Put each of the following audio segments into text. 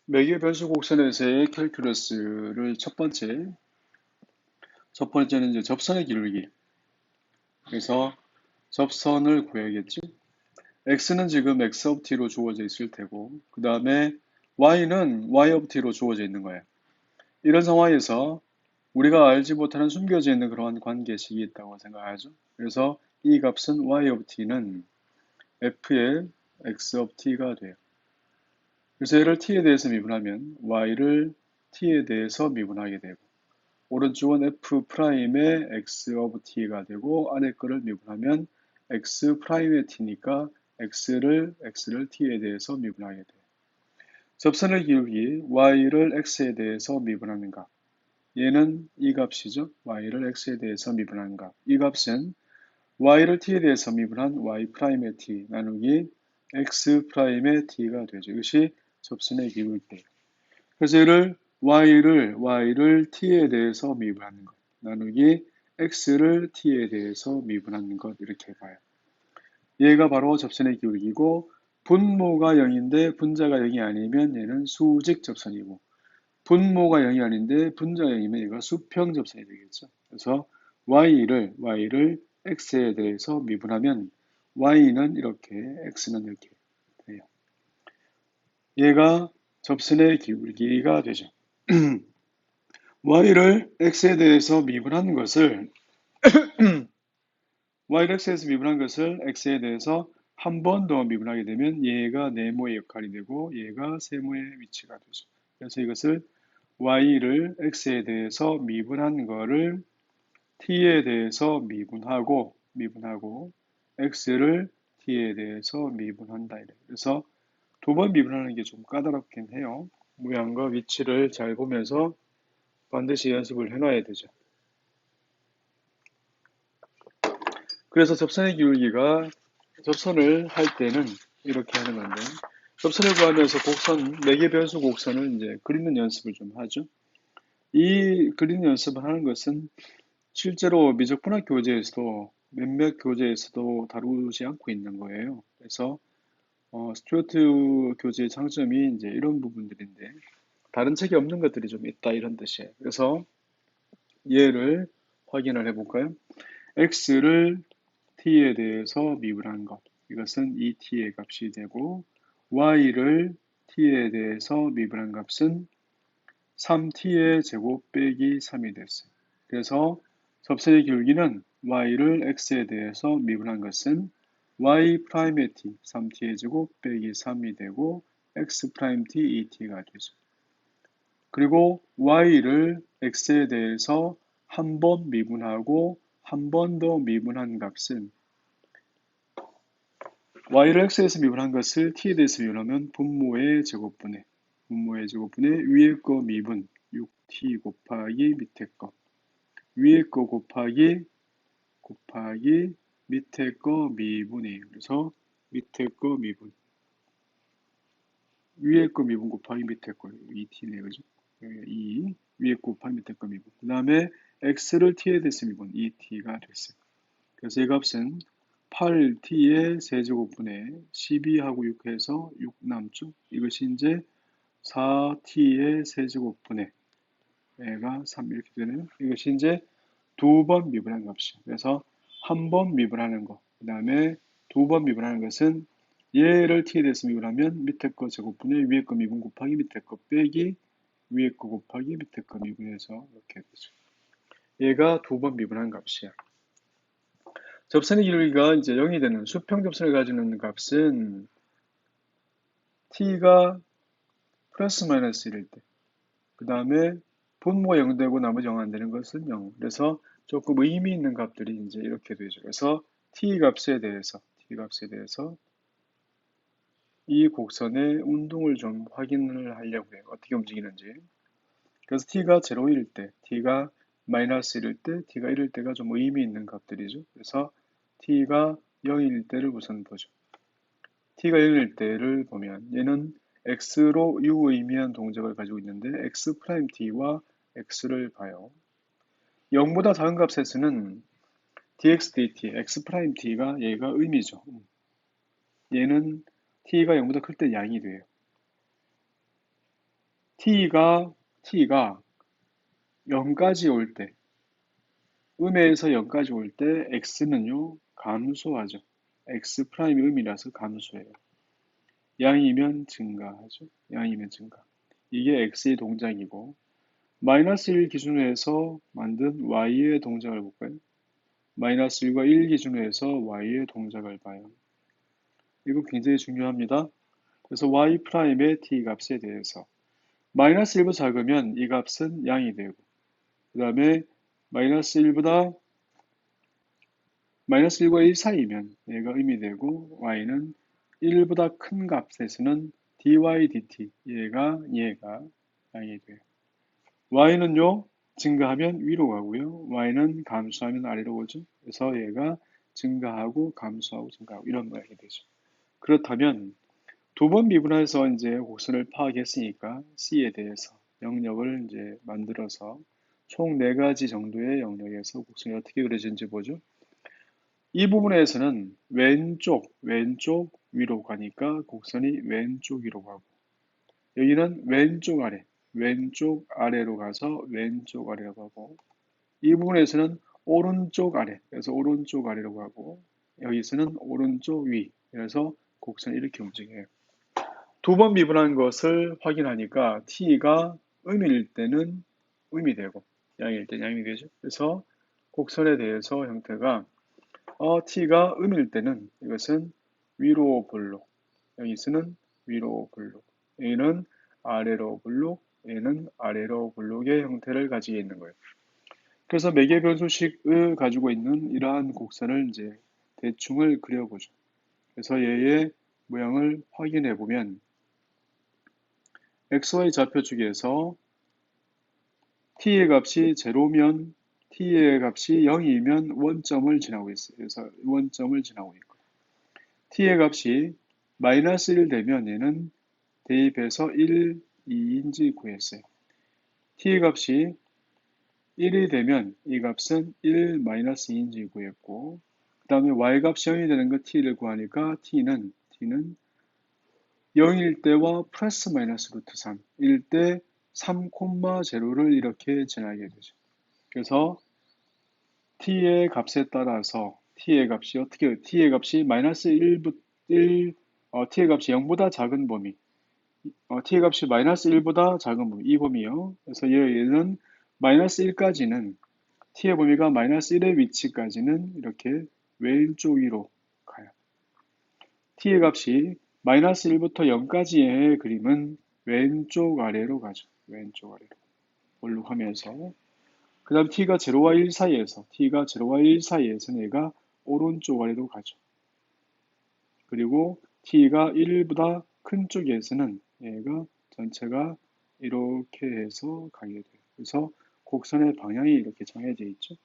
매개 변수 곡선에서의 캘큘러스를 첫 번째는 이제 접선의 기울기. 그래서 접선을 구해야겠지. x는 지금 x of t로 주어져 있을 테고, 그 다음에 y는 y of t로 주어져 있는 거예요. 이런 상황에서 우리가 알지 못하는 숨겨져 있는 그러한 관계식이 있다고 생각하죠. 그래서 이 값은 y of t는 f의 x of t가 돼요. 그래서 얘를 t에 대해서 미분하면 y를 t에 대해서 미분하게 되고, 오른쪽은 f'의 x of t가 되고, 안에 거를 미분하면 x'의 t니까 x를 t에 대해서 미분하게 돼요. 접선의 기울기 y를 x에 대해서 미분하는 값. 얘는 이 값이죠. y를 x에 대해서 미분하는 값. 이 값은 y를 t에 대해서 미분한 y'의 t 나누기 x'의 t가 되죠. 이것이 접선의 기울기예요. 그래서 얘를 y를 t에 대해서 미분하는 것 나누기 x를 t에 대해서 미분하는 것 이렇게 봐요. 얘가 바로 접선의 기울기고 분모가 0인데 분자가 0이 아니면 얘는 수직 접선이고 분모가 0이 아닌데 분자가 0이면 얘가 수평 접선이 되겠죠. 그래서 y를 x에 대해서 미분하면 y는 이렇게 x는 이렇게 돼요. 얘가 접선의 기울기가 되죠. y를 x에 대해서 미분한 것을 y를 x에서 미분한 것을 x에 대해서 한 번 더 미분하게 되면 얘가 네모의 역할이 되고 얘가 세모의 위치가 되죠. 그래서 이것을 y를 x에 대해서 미분한 거를 t에 대해서 미분하고 x를 t에 대해서 미분한다. 그래서 두 번 미분하는 게 좀 까다롭긴 해요. 모양과 위치를 잘 보면서 반드시 연습을 해놔야 되죠. 그래서 접선의 기울기가 접선을 할 때는 이렇게 하는 건데 접선을 구하면서 곡선, 매개 변수 곡선을 이제 그리는 연습을 좀 하죠. 이 그리는 연습을 하는 것은 실제로 미적분학 교재에서도 몇몇 교재에서도 다루지 않고 있는 거예요. 그래서 스튜어트 교재의 장점이 이제 이런 부분들인데 다른 책에 없는 것들이 좀 있다 이런 뜻이에요. 그래서 얘를 확인을 해볼까요? x를 t에 대해서 미분한 것. 이것은 2t의 값이 되고 y를 t에 대해서 미분한 값은 3t의 제곱 빼기 3이 됐어요. 그래서 접선의 기울기는 y를 x에 대해서 미분한 것은 y'의 t, 3t의 제곱 빼기 3이 되고 x't 2t가 되죠. 그리고 y를 x에 대해서 한 번 미분하고 한 번 더 미분한 값은 y를 x에서 미분한 것을 t에 대해서 미분하면 분모의 제곱분의 위에 거 미분 6t 곱하기 밑에 거 위에 거 곱하기 밑에 거 미분이에요. 그래서 밑에 거 미분 위에 거 미분 곱하기 밑에 거 2t네요. 그죠? 2 위에 거 곱하기 밑에 거 미분 그 다음에 x를 t에 대해서 미분 2t가 됐어요. 그래서 이 값은 8t의 세제곱분의 12하고 6 해서 6 남죠. 이것이 이제 4t의 세제곱분의 얘가 3 이렇게 되네요. 이것이 이제 두 번 미분한 값이에요. 그래서 한 번 미분하는 거, 그 다음에 두 번 미분하는 것은 얘를 t에 대해서 미분하면 밑에 거 제곱분의 위에 거 미분 곱하기 밑에 거 빼기 위에 거 곱하기 밑에 거 미분해서 이렇게 되죠. 얘가 두 번 미분한 값이야. 접선의 기울기가 이제 0이 되는 수평 접선을 가지는 값은 t가 플러스 마이너스 1일 때, 그 다음에 분모가 0 되고 나머지 0 안 되는 것은 0. 그래서 조금 의미 있는 값들이 이제 이렇게 되죠. 그래서 t 값에 대해서 이 곡선의 운동을 좀 확인을 하려고 해요. 어떻게 움직이는지. 그래서 t가 0일 때, t가 마이너스 1일 때, t가 1일 때가 좀 의미 있는 값들이죠. 그래서 t가 0일 때를 우선 보죠. t가 0일 때를 보면 얘는 x로 유의미한 동작을 가지고 있는데 x't와 x를 봐요. 0보다 작은 값에서는 dx dt, x't가 얘가 의미죠. 얘는 t가 0보다 클 때 양이 돼요. t가 0까지 올 때, 음에서 0까지 올 때 x는요, 감소하죠. x 프라임이 음이라서 감소해요. 양이면 증가하죠. 양이면 증가. 이게 x의 동작이고, 마이너스 1 기준으로 해서 만든 y의 동작을 볼까요? 마이너스 1과 1 기준으로 해서 y의 동작을 봐요. 이거 굉장히 중요합니다. 그래서 y 프라임의 t 값에 대해서 마이너스 1보다 작으면 이 값은 양이 되고, 그 다음에 마이너스 1보다 마이너스 1과 1 사이면 얘가 음이 되고, y는 1보다 큰 값에서는 dy dt 얘가 양이 돼요. y는요 증가하면 위로 가고요, y는 감소하면 아래로 오죠. 그래서 얘가 증가하고 감소하고 증가하고 이런 모양이 되죠. 그렇다면 두 번 미분해서 이제 곡선을 파악했으니까 C에 대해서 영역을 이제 만들어서 총 4가지 정도의 영역에서 곡선이 어떻게 그려지는지 보죠. 이 부분에서는 왼쪽 위로 가니까 곡선이 왼쪽 위로 가고, 여기는 왼쪽 아래로 가서 왼쪽 아래로 가고, 이 부분에서는 오른쪽 아래, 그래서 오른쪽 아래로 가고, 여기서는 오른쪽 위, 그래서 곡선이 이렇게 움직여요. 두 번 미분한 것을 확인하니까 t가 음일 때는 음이 되고 양일 때는 양이 되죠. 그래서 곡선에 대해서 형태가 t가 음일 때는 이것은 위로 볼록, 여기서는 위로 볼록, 여기는 아래로 볼록, 얘는 아래로 볼록의 형태를 가지고 있는 거예요. 그래서 매개 변수식을 가지고 있는 이러한 곡선을 이제 대충을 그려보죠. 그래서 얘의 모양을 확인해 보면 xy 좌표축에서 t의 값이 0면 t의 값이 0이면 원점을 지나고 있어요. 그래서 원점을 지나고 있고, t의 값이 마이너스 1 되면 얘는 대입해서 1, 2인지 구했어요. t의 값이 1이 되면 이 값은 1 마이너스 2인지 구했고, 그 다음에 y값이 0이 되는 거 t를 구하니까 t는 0일 때와 플러스 마이너스 루트 3, 일 때 3,0를 이렇게 지나게 되죠. 그래서 t의 값에 따라서 t의 값이 어떻게 해요? t의 값이 마이너스 1, t의 값이 0보다 작은 범위, t의 값이 마이너스 1보다 작은 범위, 이 범위요. 그래서 얘는 마이너스 1까지는 t의 범위가 마이너스 1의 위치까지는 이렇게 왼쪽 위로 가요. t의 값이 마이너스 1부터 0까지의 그림은 왼쪽 아래로 가죠. 왼쪽 아래로 볼록하면서, 그 다음 t가 0와 1 사이에서 는 얘가 오른쪽 아래로 가죠. 그리고 t가 1보다 큰 쪽에서는 얘가 전체가 이렇게 해서 가게 돼요. 그래서 곡선의 방향이 이렇게 정해져 있죠.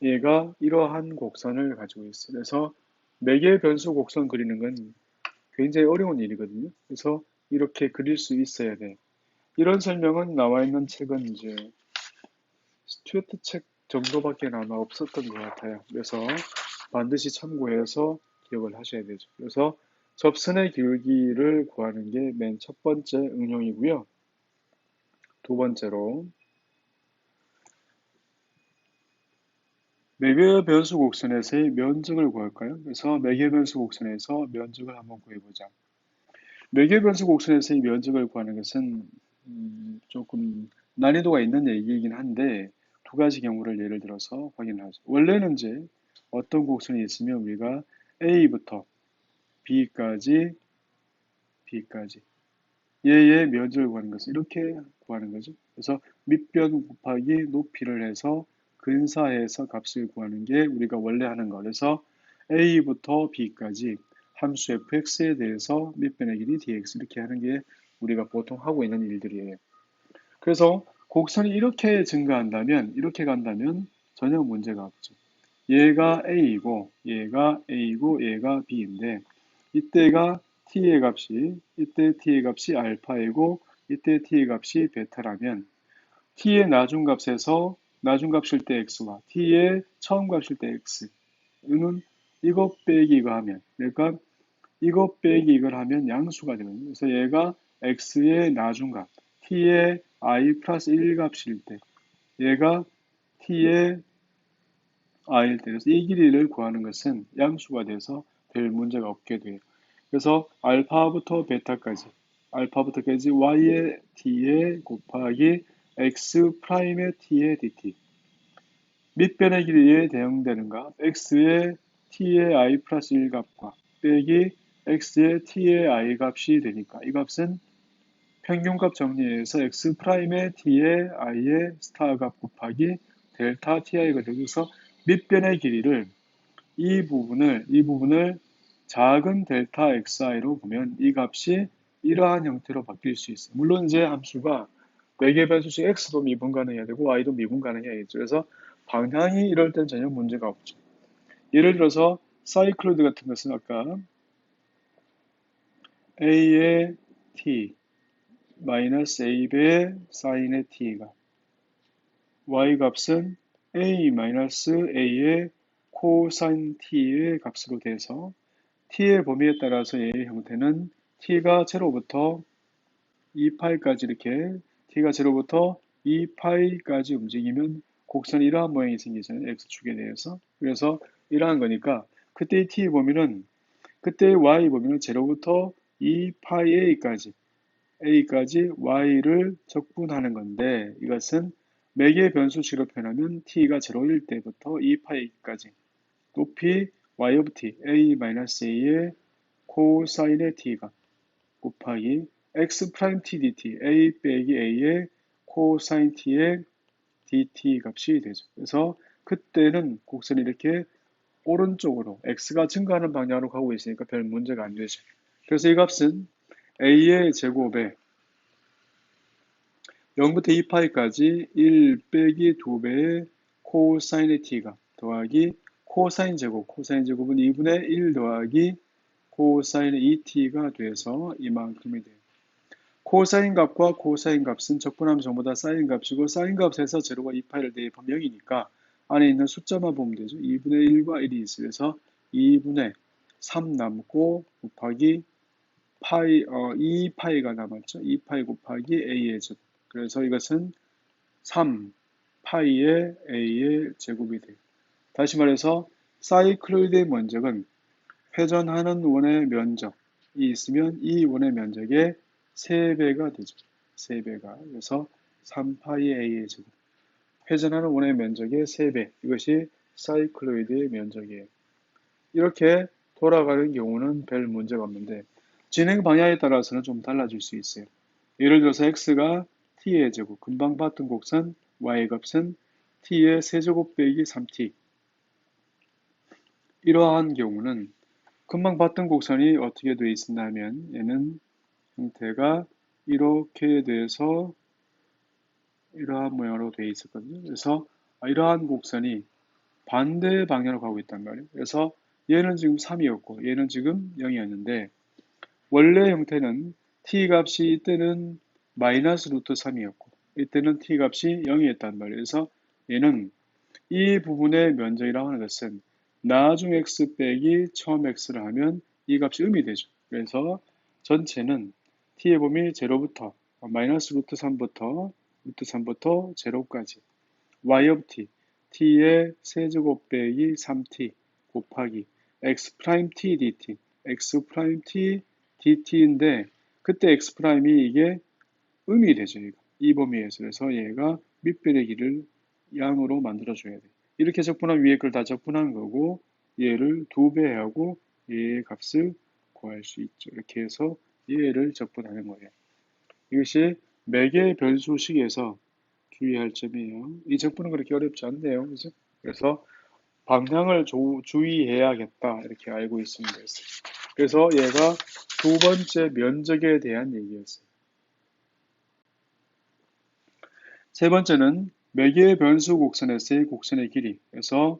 얘가 이러한 곡선을 가지고 있어요. 그래서 매개 변수 곡선 그리는 건 굉장히 어려운 일이거든요. 그래서 이렇게 그릴 수 있어야 돼. 이런 설명은 나와 있는 책은 이제 스튜어트 책 정도밖에 아마 없었던 것 같아요. 그래서 반드시 참고해서 기억을 하셔야 되죠. 그래서 접선의 기울기를 구하는 게 맨 첫 번째 응용이고요. 두 번째로 매개 변수 곡선에서의 면적을 구할까요? 그래서 매개 변수 곡선에서 면적을 한번 구해보자. 매개 변수 곡선에서의 면적을 구하는 것은 조금 난이도가 있는 얘기이긴 한데, 두 가지 경우를 예를 들어서 확인하죠. 원래는 이제 어떤 곡선이 있으면 우리가 A부터 B까지 얘의 면적을 구하는 것은 이렇게 구하는 거죠. 그래서 밑변 곱하기 높이를 해서 근사해서 값을 구하는 게 우리가 원래 하는 거. 그래서 A부터 B까지 함수 fx에 대해서 밑변의 길이 dx 이렇게 하는 게 우리가 보통 하고 있는 일들이에요. 그래서 곡선이 이렇게 증가한다면, 이렇게 간다면 전혀 문제가 없죠. 얘가 A이고 얘가 B인데, 이때가 이때 t의 값이 알파이고 이때 t의 값이 베타라면, t의 나중값일 때 x와 t의 처음값일 때 x는 이것 빼기 이거 하면, 그러니까 이것 빼기 이걸 하면 양수가 되거든요. 그래서 얘가 x의 나중값, t의 i 플러스 1 값일 때, 얘가 t의 i일 때, 그래서 이 길이를 구하는 것은 양수가 돼서 별 문제가 없게 돼요. 그래서 알파부터 베타까지, 알파부터까지 y의 t에 곱하기 x 프라임의 t의 dt. 밑변의 길이에 대응되는 값, x의 t의 i 플러스 1 값과 빼기 x의 t의 i 값이 되니까 이 값은 평균값 정리해서 x 프라임의 t의 i의 스타 값 곱하기 델타 ti가 되어서 밑변의 길이를 이 부분을 작은 델타 xi로 보면 이 값이 이러한 형태로 바뀔 수 있어요. 물론 이제 함수가 매개 변수식 x도 미분 가능해야 되고 y도 미분 가능해야겠죠. 그래서 방향이 이럴 땐 전혀 문제가 없죠. 예를 들어서 사이클로이드 같은 것은 아까 a의 t 마이너스 a배의 사인의 t가 y 값은 a 마이너스 a의 코사인 t의 값으로 돼서 t의 범위에 따라서 얘의 형태는 t가 0부터 2파이까지 이렇게 t가 0부터 2파이까지 움직이면 곡선이 이러한 모양이 생기잖아요. x축에 대해서. 그래서 이러한 거니까 그때의 t의 범위는 그때의 y 범위는 0부터 2파이 a까지 y를 적분하는 건데 이것은 매개 변수식으로 표현하면 t가 0일 때부터 2파이까지 높이 y of t, a-a의 코사인의 t가 곱하기 x 프라임 t dt, a 빼기 a의 코사인 t의 dt 값이 되죠. 그래서 그때는 곡선이 이렇게 오른쪽으로 x가 증가하는 방향으로 가고 있으니까 별 문제가 안 되죠. 그래서 이 값은 a의 제곱에 0부터 2파이까지 1 빼기 2배의 코사인의 t가 더하기 코사인 제곱은 2분의 1 더하기 코사인의 2t가 돼서 이만큼이 돼요. 코사인 값과 코사인 값은 적분하면 전부 다 사인 값이고 사인 값에서 제로가 2파이를 대입하면 0이니까 안에 있는 숫자만 보면 되죠. 2분의 1과 1이 있어서 2분의 3 남고 곱하기 2파이가 남았죠. 2파이 곱하기 a의 제곱. 그래서 이것은 3파이의 a의 제곱이 돼요. 다시 말해서 사이클로이드의 면적은 회전하는 원의 면적이 있으면 이 원의 면적의 3배가 되죠. 3배가. 그래서 3파이 a의 제곱. 회전하는 원의 면적의 3배. 이것이 사이클로이드의 면적이에요. 이렇게 돌아가는 경우는 별 문제가 없는데 진행 방향에 따라서는 좀 달라질 수 있어요. 예를 들어서 x가 t의 제곱, 금방 봤던 곡선 y 값은 t의 세제곱 빼기 3t. 이러한 경우는 금방 봤던 곡선이 어떻게 되어 있었냐면 얘는 형태가 이렇게 돼서 이러한 모양으로 되어 있었거든요. 그래서 이러한 곡선이 반대 방향으로 가고 있단 말이에요. 그래서 얘는 지금 3이었고 얘는 지금 0이었는데 원래 형태는 t 값이 이때는 마이너스 루트 3이었고 이때는 t 값이 0이었단 말이에요. 그래서 얘는 이 부분의 면적이라고 하는 것은 나중 x 빼기 처음 x를 하면 이 값이 음이 되죠. 그래서 전체는 t의 범위 0부터 마이너스 루트 3부터 0까지 y of t, t의 세제곱 빼기 3t 곱하기 x 프라임 t dt, x 프라임 t dt인데 그때 x 프라임이 이게 음이 되죠. 이 범위에서. 그래서 얘가 밑변의 길을 양으로 만들어줘야 돼. 이렇게 적분하면 위에 걸 다 적분한 거고 얘를 2배하고 얘의 값을 구할 수 있죠. 이렇게 해서 얘를 적분하는 거예요. 이것이 매개 변수식에서 주의할 점이에요. 이 적분은 그렇게 어렵지 않네요. 그죠? 그래서 방향을 주의해야겠다. 이렇게 알고 있으면 됐어요. 그래서 얘가 두 번째 면적에 대한 얘기였어요. 세 번째는 매개 변수 곡선에서의 곡선의 길이. 그래서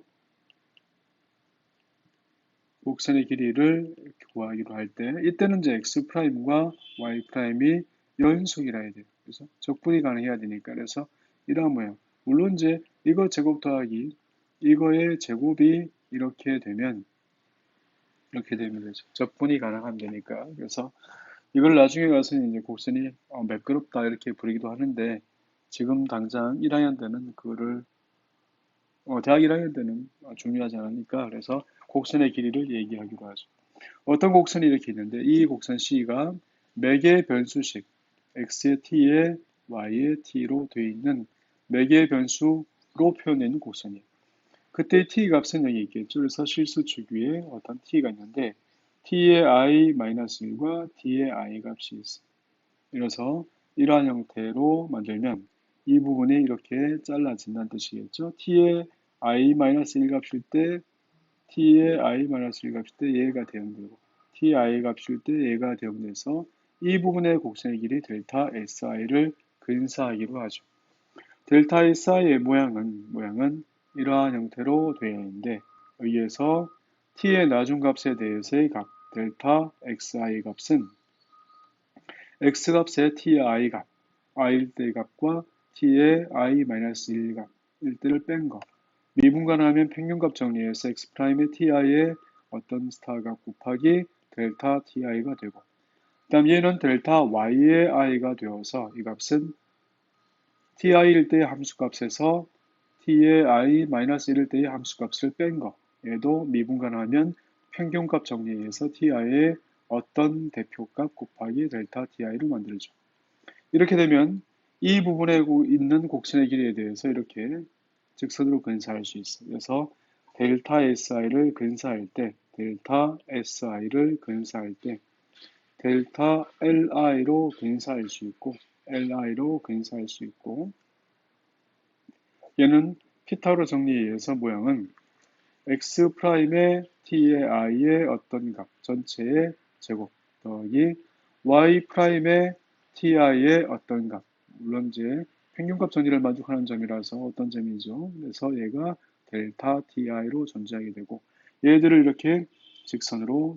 곡선의 길이를 구하기로 할 때, 이때는 이제 x''과 y''이 연속이라 해야 돼요. 그래서 적분이 가능해야 되니까. 그래서 이러한 모양. 물론 이제 이거 제곱 더하기 이거의 제곱이 이렇게 되면 되죠. 적분이 가능하면 되니까. 그래서 이걸 나중에 가서는 이제 곡선이 매끄럽다 이렇게 부르기도 하는데 지금 당장 1학년 때는 그거를 대학 1학년 때는 중요하지 않으니까 그래서 곡선의 길이를 얘기하기로 하죠. 어떤 곡선이 이렇게 있는데 이 곡선 C가 매개 변수식 x의 t에 y의 t로 되어 있는 매개 변수로 표현되는 곡선이에요. 그때 t 값은 여기 있겠죠. 그래서 실수축 위에 어떤 t가 있는데 t의 i-1과 t의 i 값이 있어. 이래서 이러한 형태로 만들면 이 부분이 이렇게 잘라진다는 뜻이겠죠. t의 i-1 값일 때 t의 i-1 값일 때 얘가 대응되고 ti 값일 때 얘가 대응돼서 이 부분의 곡선의 길이 델타 si를 근사하기로 하죠. 델타 si의 모양은 이러한 형태로 되어 있는데 여기에서 t의 나중값에 대해서의 값 델타 xi 값은 x값의 ti 값 i일 때 값과 t의 i-1 값, 1대를 뺀 거. 미분간하면 평균값 정리해서 x'의 ti의 어떤 스타값 곱하기 델타 ti가 되고 그 다음 얘는 델타 y의 i가 되어서 이 값은 ti일 때의 함수값에서 t의 i-1일 때의 함수값을 뺀 거. 얘도 미분간하면 평균값 정리해서 ti의 어떤 대표값 곱하기 델타 ti를 만들죠. 이렇게 되면 이 부분에 있는 곡선의 길이에 대해서 이렇게 직선으로 근사할 수 있어요. 그래서 델타 si를 근사할 때, 델타 si를 근사할 때, 델타 li로 근사할 수 있고, li로 근사할 수 있고, 얘는 피타고라 정리에 의해서 모양은 x'의 t의 i의 어떤 값 전체의 제곱 더하기 y'의 ti의 어떤 값 물론 이제 평균값 정리를 만족하는 점이라서 어떤 점이죠. 그래서 얘가 델타 ti로 존재하게 되고 얘들을 이렇게 직선으로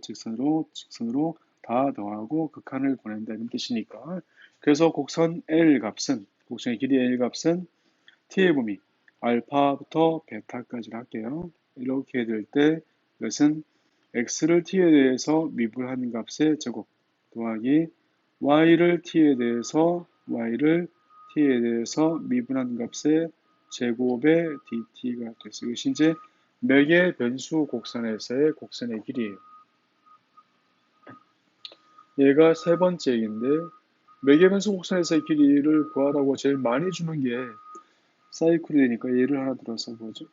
다 더하고 극한을 보낸다는 뜻이니까 그래서 곡선 L 값은 곡선의 길이 L 값은 t의 범위 알파부터 베타까지 할게요. 이렇게 될 때 이것은 x를 t에 대해서 미분한 값의 제곱 더하기 y를 t에 대해서 미분한 값의 제곱의 dt가 됐어요. 이것이 이제 매개 변수 곡선에서의 곡선의 길이에요. 얘가 세 번째 얘기인데 매개 변수 곡선에서의 길이를 구하라고 제일 많이 주는 게 사이클이니까 예를 하나 들어서 보죠.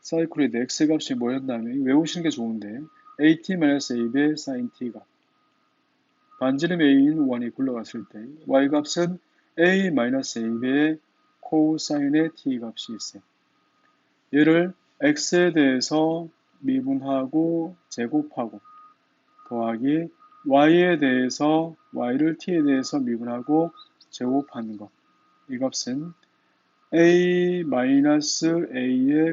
사이클의 x값이 뭐였냐면 외우시는 게 좋은데 at-ab의 sin t가 반지름 a인 1이 굴러갔을 때 y값은 a-ab의 코사인의 t값이 있어요. 얘를 x에 대해서 미분하고 제곱하고 더하기 y에 대해서 y를 t에 대해서 미분하고 제곱하는 것. 이 값은 a-a의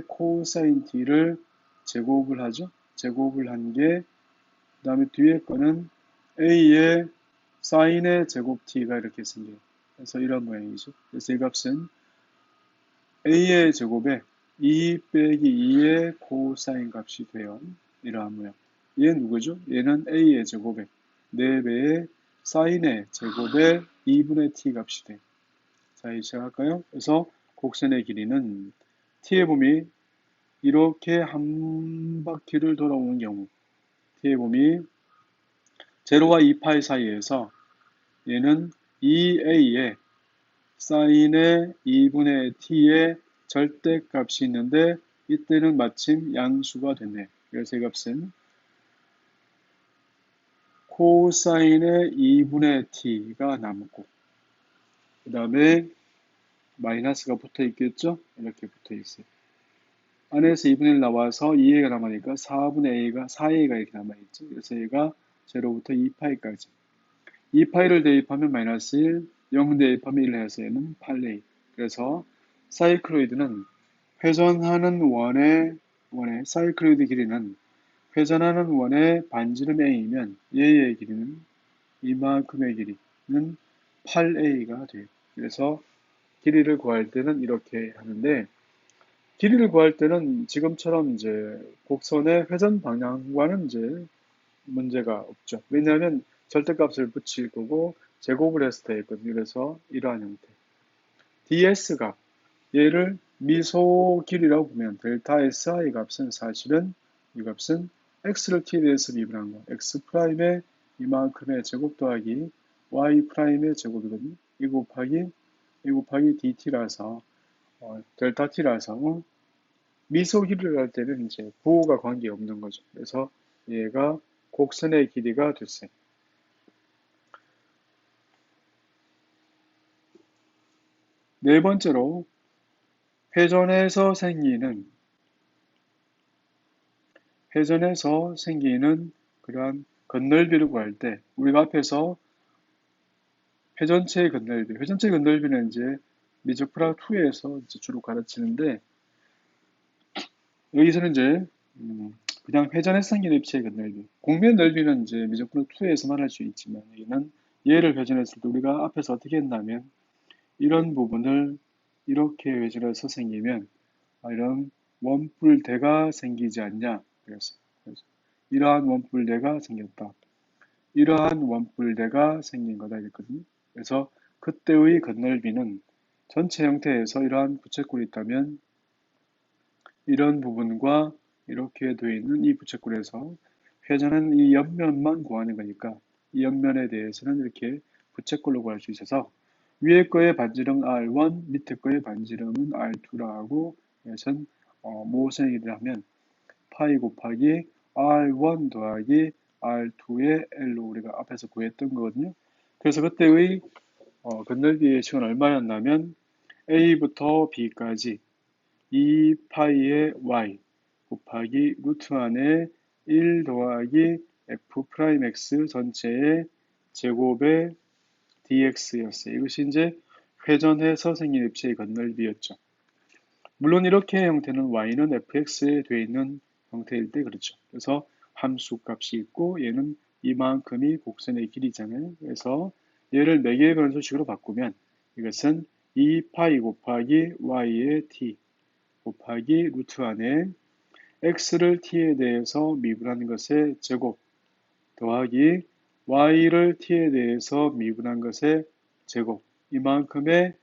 코사인 t를 제곱을 하죠. 제곱을 한 게, 그 다음에 뒤에 거는 a의 사인의 제곱 t가 이렇게 생겨요. 그래서 이런 모양이죠. 그래서 이 값은 a의 제곱에 2 빼기 2의 코사인 값이 돼요. 이러한 모양. 얘는 누구죠? 얘는 a의 제곱에 4배의 사인의 제곱에 2분의 t 값이 돼요. 자, 이제 시작할까요? 그래서 곡선의 길이는 t의 범위 이렇게 한 바퀴를 돌아오는 경우 t의 범위 0와 2파이 사이에서 얘는 2a의 사인의 2분의 t의 절대값이 있는데 이때는 마침 양수가 됐네요. 그래서 이 값은 코사인의 2분의 t가 남고 그 다음에 마이너스가 붙어 있겠죠? 이렇게 붙어 있어요. 안에서 2분의 1 나와서 2a가 남으니까 4분의 a가 4a가 이렇게 남아있죠. 그래서 얘가 0부터 2파이까지 2파이를 대입하면 마이너스 1, 0 대입하면 1 해서 얘는 8a. 그래서 사이클로이드는 회전하는 원의 사이클로이드 길이는 회전하는 원의 반지름 a이면 얘의 길이는 이만큼의 길이는 8a가 돼요. 그래서 길이를 구할 때는 이렇게 하는데 길이를 구할 때는 지금처럼 이제 곡선의 회전 방향과는 이제 문제가 없죠. 왜냐하면 절대값을 붙일 거고 제곱을 해서 되거든요. 그래서 이러한 형태. ds값 얘를 미소 길이라고 보면 델타 si 값은 사실은 이 값은 x를 t에 대해서 미분한 거. x 프라임의 이만큼의 제곱 더하기 y 프라임의 제곱이거든요. 이 곱하기 dt라서 델타 t라서 미소 길이를 할 때는 이제 부호가 관계없는 거죠. 그래서 얘가 곡선의 길이가 됐어요. 네 번째로 회전에서 생기는 그러한 건널비를 구할 때 우리가 앞에서 회전체의 건널비는 이제 미적분학 2에서 이제 주로 가르치는데 여기서는 이제 그냥 회전에서 생긴 입체의 건널비. 공면 넓이는 이제 미적분학 2에서만 할 수 있지만 여기는 얘를 회전했을 때 우리가 앞에서 어떻게 했냐면 이런 부분을 이렇게 회전해서 생기면 이런 원뿔대가 생기지 않냐 그래서 이러한 원뿔대가 생겼다. 이러한 원뿔대가 생긴 거다 이랬거든요. 그래서 그때의 건널비는 전체 형태에서 이러한 부채꼴이 있다면 이런 부분과 이렇게 되어 있는 이 부채꼴에서 회전은 이 옆면만 구하는 거니까 이 옆면에 대해서는 이렇게 부채꼴로 구할 수 있어서 위에 거의 반지름 R1, 밑에 거의 반지름은 R2라 하고 이것은 무엇을 얘기를 하면 파이 곱하기 R1 더하기 R2의 L로 우리가 앞에서 구했던 거거든요. 그래서 그때의 건널비의 식은 얼마였냐면 A부터 B까지 2파이의 Y 곱하기 루트 안에 1 더하기 F 프라임 X 전체의 제곱의 dx였어요. 이것이 이제 회전해서 생긴 입체의 건널비였죠. 물론 이렇게 형태는 y는 fx에 되어 있는 형태일 때 그렇죠. 그래서 함수 값이 있고 얘는 이만큼이 곡선의 길이잖아요. 그래서 얘를 4개의 변수식으로 바꾸면 이것은 2파이 곱하기 y의 t 곱하기 루트 안에 x를 t에 대해서 미분한 것의 제곱 더하기 y를 t에 대해서 미분한 것의 제곱 이만큼의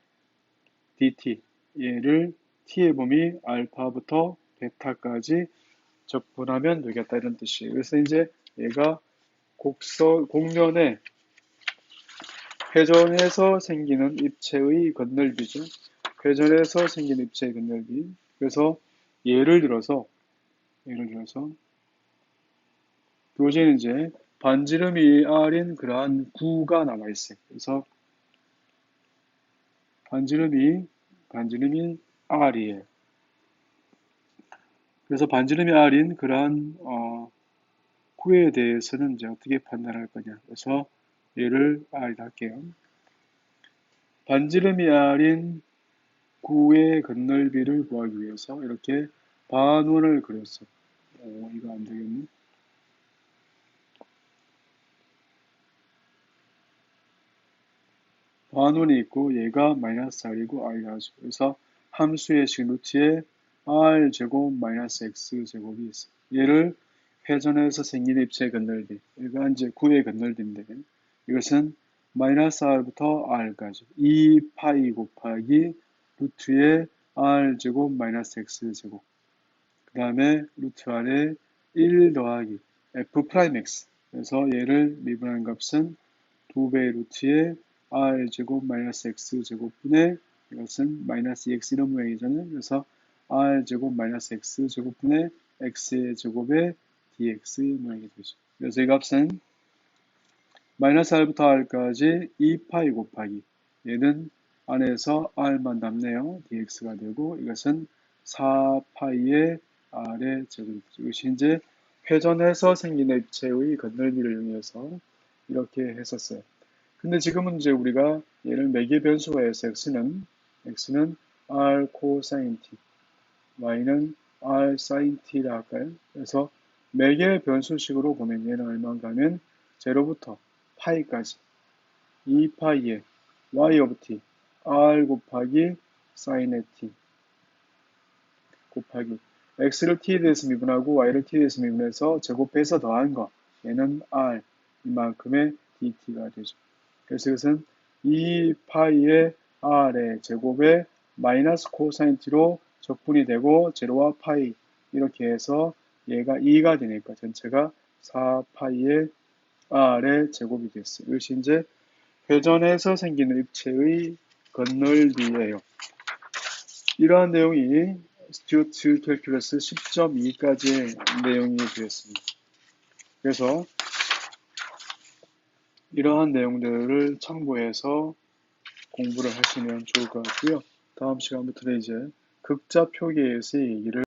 dt 얘를 t의 범위 알파부터 베타까지 적분하면 되겠다 이런 뜻이에요. 그래서 이제 얘가 공면에 회전해서 생기는 입체의 건널비죠. 회전해서 생긴 입체의 건널비. 그래서 예를 들어서 교재는 이제 반지름이 R인 그러한 구가 남아 있어요. 그래서 반지름이 R이에요. 그래서 반지름이 R인 그러한 구에 대해서는 이제 어떻게 판단할 거냐. 그래서 얘를 R이라 할게요. 반지름이 R인 구의 건널비를 구하기 위해서 이렇게 반원을 그렸어. 이거 안 되겠네. 반원이 있고 얘가 마이너스 R이고 R이 하죠. 그래서 함수의 식 루트에 R제곱 마이너스 X제곱이 있어. 얘를 회전해서 생긴 입체의 건널비. 이거 이제 구의 건널비인데 이것은 마이너스 R부터 R까지 2파이 곱하기 루트에 R제곱 마이너스 X제곱 그 다음에 루트 아래 1 더하기 F 프라임 X 그래서 얘를 미분한 값은 2배 루트에 R제곱 마이너스 X제곱분의 이것은 마이너스 x 이런 모양이잖아요. 그래서 R제곱 마이너스 X제곱분의 X의 제곱에 dx 모양이 되죠. 그래서 이 값은 마이너스 R부터 R까지 2파이 곱하기 얘는 안에서 R만 남네요. dx가 되고 이것은 4파이의 R의 제곱 이것이 이제 회전해서 생긴 입체의 건널비를 이용해서 이렇게 했었어요. 근데 지금은 이제 우리가 얘를 매개 변수가 해서 x는 r 코사인 t, y는 r sin t라 할까요? 그래서 매개 변수식으로 보면 얘는 얼마인가 하면 0부터 파이까지 2파이에 y 오브 t, r 곱하기 sin의 t 곱하기 x를 t에 대해서 미분하고 y를 t에 대해서 미분해서 제곱해서 더한 거 얘는 r 이만큼의 dt가 되죠. 그래서 이것은 2파이의 r의 제곱에 마이너스 코사인 t로 적분이 되고 제로와 파이 이렇게 해서 얘가 2가 되니까 전체가 4파이의 r의 제곱이 됐어요. 이것이 이제 회전에서 생기는 입체의 건널비예요. 이러한 내용이 스튜어트 캘큘러스 10.2까지의 내용이 되었습니다. 그래서 이러한 내용들을 참고해서 공부를 하시면 좋을 것 같고요. 다음 시간부터는 이제 극자 표기에서 얘기를